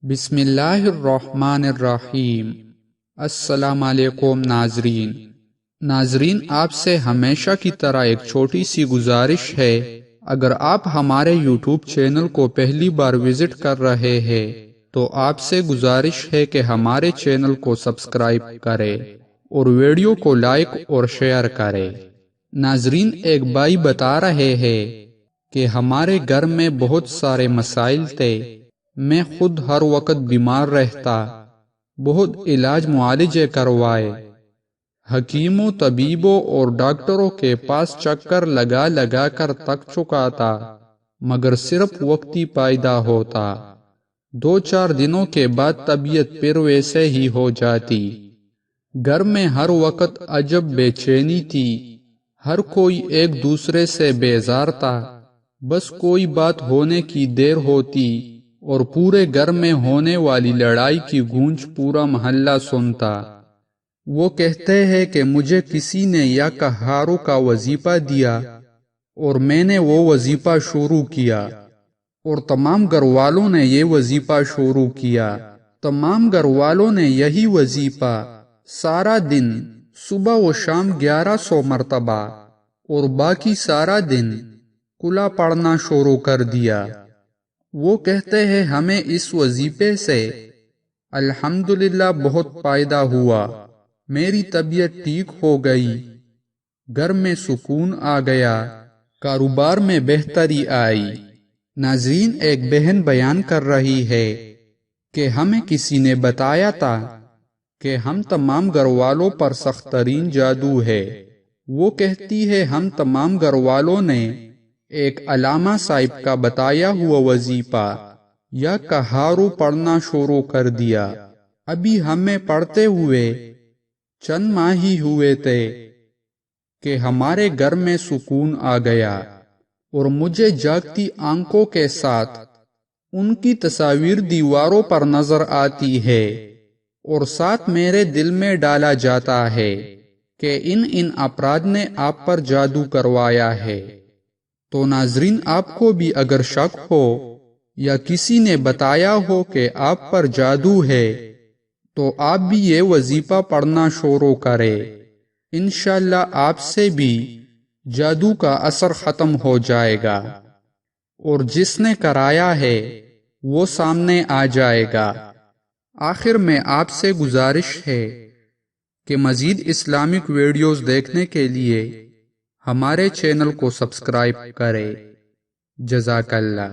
بسم اللہ الرحمن الرحیم۔ السلام علیکم ناظرین، آپ سے ہمیشہ کی طرح ایک چھوٹی سی گزارش ہے۔ اگر آپ ہمارے یوٹیوب چینل کو پہلی بار وزٹ کر رہے ہیں تو آپ سے گزارش ہے کہ ہمارے چینل کو سبسکرائب کریں اور ویڈیو کو لائک اور شیئر کریں۔ ناظرین، ایک بھائی بتا رہے ہیں کہ ہمارے گھر میں بہت سارے مسائل تھے، میں خود ہر وقت بیمار رہتا، بہت علاج معالجے کروائے، حکیموں، طبیبوں اور ڈاکٹروں کے پاس چکر لگا لگا کر تک چکا تھا، مگر صرف وقتی فائدہ ہوتا، 2-4 دنوں کے بعد طبیعت پھر ویسے ہی ہو جاتی۔ گھر میں ہر وقت عجب بے چینی تھی، ہر کوئی ایک دوسرے سے بیزار تھا، بس کوئی بات ہونے کی دیر ہوتی اور پورے گھر میں ہونے والی لڑائی کی گونج پورا محلہ سنتا۔ وہ کہتے ہیں کہ مجھے کسی نے یا کہارو کا وظیفہ دیا اور میں نے وہ وظیفہ شروع کیا، اور تمام گھر والوں نے یہ وظیفہ شروع کیا۔ تمام گھر والوں نے یہی وظیفہ سارا دن صبح و شام 1100 مرتبہ اور باقی سارا دن کلا پڑھنا شروع کر دیا۔ وہ کہتے ہیں ہمیں اس وظیفے سے الحمدللہ بہت فائدہ ہوا، میری طبیعت ٹھیک ہو گئی، گھر میں سکون آ گیا، کاروبار میں بہتری آئی۔ ناظرین، ایک بہن بیان کر رہی ہے کہ ہمیں کسی نے بتایا تھا کہ ہم تمام گھر والوں پر سخت ترین جادو ہے۔ وہ کہتی ہے ہم تمام گھر والوں نے ایک علامہ صاحب کا بتایا ہوا وظیفہ یا کہارو پڑھنا شروع کر دیا۔ ابھی ہمیں پڑھتے ہوئے چند ماہ ہی ہوئے تھے کہ ہمارے گھر میں سکون آ گیا، اور مجھے جاگتی آنکھوں کے ساتھ ان کی تصاویر دیواروں پر نظر آتی ہے، اور ساتھ میرے دل میں ڈالا جاتا ہے کہ ان افراد نے آپ پر جادو کروایا ہے۔ تو ناظرین، آپ کو بھی اگر شک ہو یا کسی نے بتایا ہو کہ آپ پر جادو ہے تو آپ بھی یہ وظیفہ پڑھنا شروع کریں، انشاءاللہ آپ سے بھی جادو کا اثر ختم ہو جائے گا، اور جس نے کرایا ہے وہ سامنے آ جائے گا۔ آخر میں آپ سے گزارش ہے کہ مزید اسلامک ویڈیوز دیکھنے کے لیے ہمارے چینل کو سبسکرائب کریں۔ جزاک اللہ۔